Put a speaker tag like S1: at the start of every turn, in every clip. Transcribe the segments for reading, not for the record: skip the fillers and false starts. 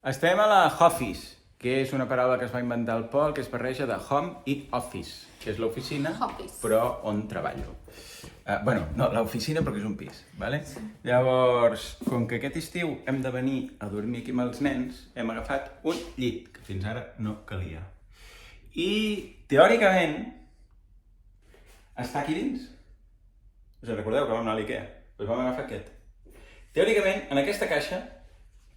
S1: Estem a la Hoffice, que és una paraula que es va inventar el Pol, que es barreja de home i office, que és l'oficina, però on treballo. No, l'oficina perquè és un pis, ¿vale? Sí. Llavors, com que aquest estiu hem de venir a dormir aquí amb els nens, hem agafat un llit, que fins ara no calia. I, teòricament, està aquí dins. Us recordeu que vam anar a l'Ikea? Doncs vam agafar aquest. Teòricament, en aquesta caixa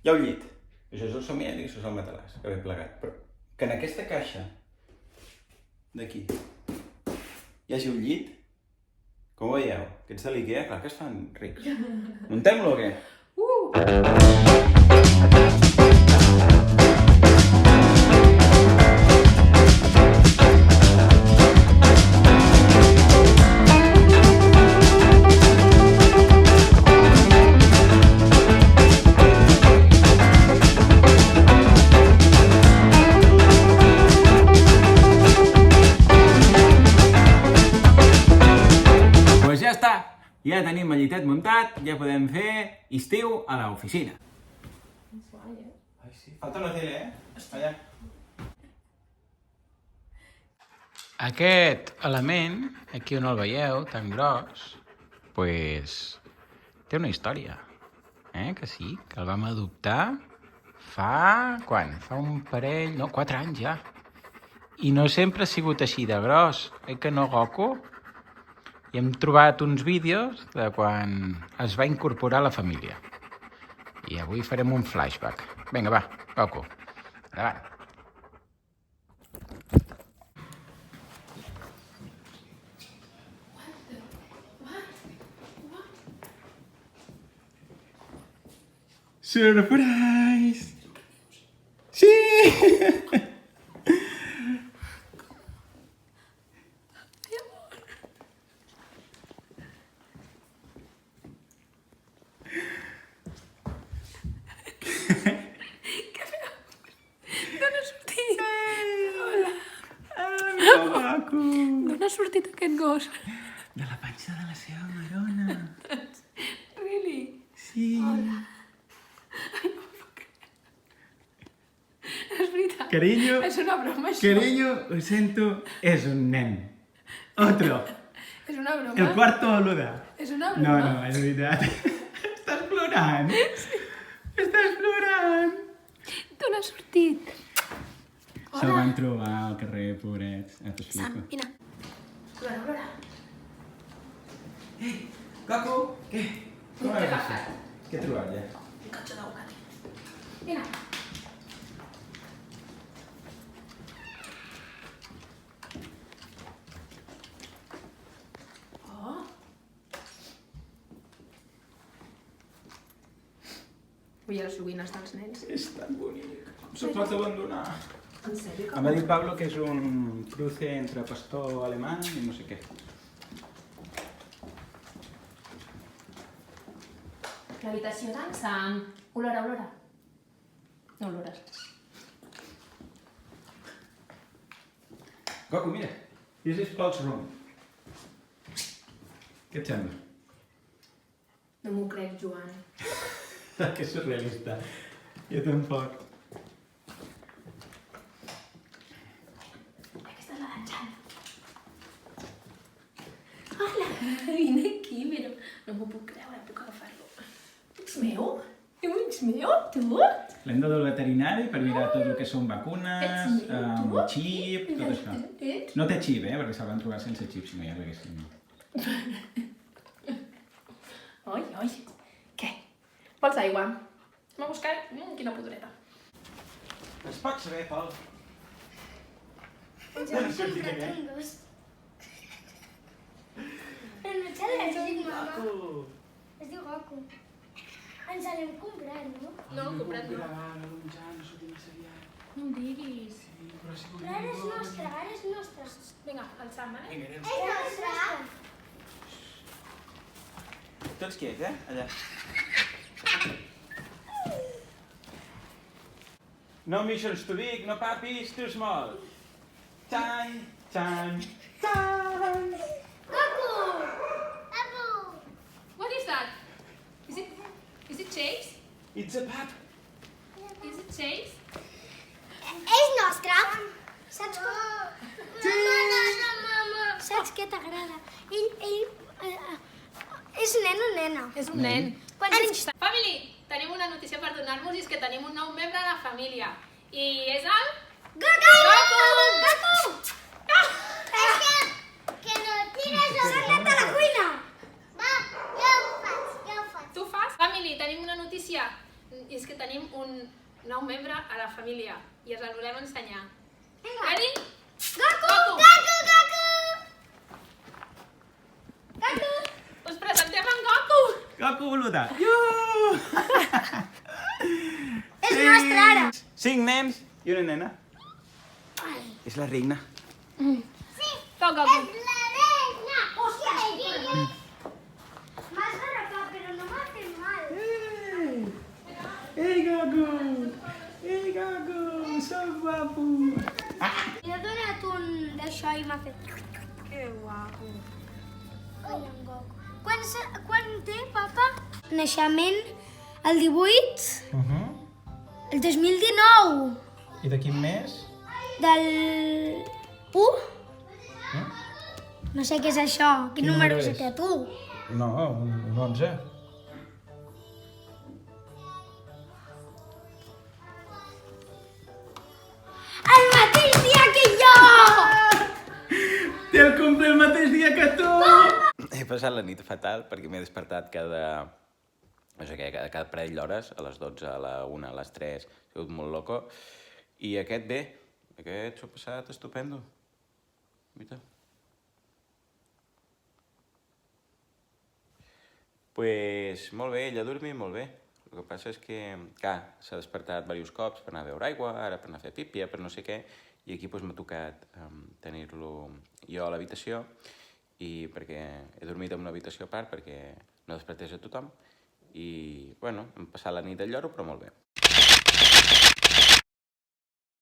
S1: hi ha un llit. Això és el somier i això és el matalàs, que ben plegat. Però que en aquesta caixa d'aquí hi hagi un llit, com ho veieu? Aquests de l'Ikea, clar que es fan rics. Muntem-lo o què? Ja tenim el llitet muntat, ja podem fer estiu a l'oficina.
S2: És guai, eh?
S1: Ai, sí. Falta una tele, Allà. Aquest element, aquí on el veieu, tan gros, pues, té una història. Que sí, que el vam adoptar fa... quan? Fa un parell... no, 4 anys ja. I no sempre ha sigut així de gros, que no, Goku? I hem trobat uns vídeos de quan es va incorporar a la família. I avui farem un flashback. Vinga, va, Goku, endavant. Surprise! Sí!
S2: D'on ha sortit aquest gos?
S1: De la panxa de la seva marona.
S2: Really?
S1: Sí.
S2: Hola. Ai, no m'ho puc creure. És veritat.
S1: Carinyo.
S2: És una broma, això.
S1: Carinyo, ho sento, és un nen. Otro.
S2: És una broma?
S1: El cuarto boluda.
S2: És una broma?
S1: No, és veritat. Estàs plorant. Sí. Estàs plorant.
S2: D'on ha sortit?
S1: Se'l van trobar al carrer, pobrets.
S2: Sam, vine. Plora.
S1: Ei, Goku, què? Com has passat? Què he trobat ja?
S2: Un cotxe d'aguacate. Vine. Oh. Vull les joguines dels nens.
S1: És tan bonic. No se'l pot abandonar.
S2: En sèrio?
S1: Em va dir Pablo que és un cruce entre pastor alemán i no sé què.
S2: L'habitació d'en Sam. Olora. No olores.
S1: Goku, mira. This is Paul's room. Què et sembla?
S2: No m'ho crec, Joan.
S1: Que surrealista. Jo tampoc.
S2: Aquesta és la d'en Jan. Hola, vine aquí, mira. No m'ho puc creure, puc agafar-lo. Ets meu? Ets meu, tu?
S1: L'hem de dur al veterinari per mirar tot el que són vacunes,
S2: Ets meu, tu?
S1: xip, tot això.
S2: Ets?
S1: No té xip, perquè se'l van trobar sense xip, si no ja l'haguessin.
S2: Oi. Què? Vols aigua? Anem a buscar? Quina podreta.
S1: Es pot saber, Pol?
S3: Ens hem comprat un gos. Però no ets al·lèrgic, mama. Es diu Goku. Ens l'hem comprat, no?
S2: No, comprat no. No em diguis.
S3: Però ara és nostre.
S2: Vinga, el Sam,
S3: És nostre.
S1: Tots quiets, allà. No missions too big, no puppies too small. Time.
S3: Goku! Abu!
S2: What is that? Is it Chase?
S1: It's a pup.
S2: Is it Chase?
S3: que t'agrada. Ell és nen o nena?
S2: És un nen.
S3: Quants anys té?
S2: Family, tenim una notícia per donar-vos i és que tenim un nou membre a la família. I és el...
S3: Goku!
S2: Goku!
S3: Que no tires la... S'ha anat a la cuina! Va, jo ho faig.
S2: Tu fas? Family, tenim una notícia. I és que tenim un nou membre a la família. I us el volem ensenyar.
S3: Vinga.
S2: Ready?
S3: Goku!
S2: Goku!
S3: Goku! Goku!
S2: Us presentem en Goku!
S1: Goku boluda!
S3: És nostre, ara!
S1: 5 nens i una nena. És la reina.
S2: Tu, Goku.
S3: La reina! Hòstia, m'has garrafat, però no m'ha fet mal.
S1: Ei, Goku! Ei, Goku! Sóc guapo!
S3: Li he donat un d'això i m'ha fet...
S2: Que guapo.
S3: Ai, en Goku. Quan té, papa? Naixement el 18, el 2019,
S1: I de quin mes?
S3: del 1. No sé què és això. Quin número és aquest? 1.
S1: No, un 11.
S3: El mateix dia que jo!
S1: Té el cumple el mateix dia que tu! He passat la nit fatal perquè m'he despertat no sé què, cada parell d'hores, a les 12, a la 1, a les 3, he sigut molt loco. I aquest bé, aquest s'ho ha passat estupendo. Mira. Pues molt bé, ella ha dormit molt bé. El que passa és que, clar, s'ha despertat diversos cops per anar a beure aigua, ara per anar a fer pípia, per no sé què, i aquí m'ha tocat tenir-lo jo a l'habitació, i perquè he dormit en una habitació a part perquè no despertés a tothom, i, bueno, hem passat la nit al lloro, però molt bé.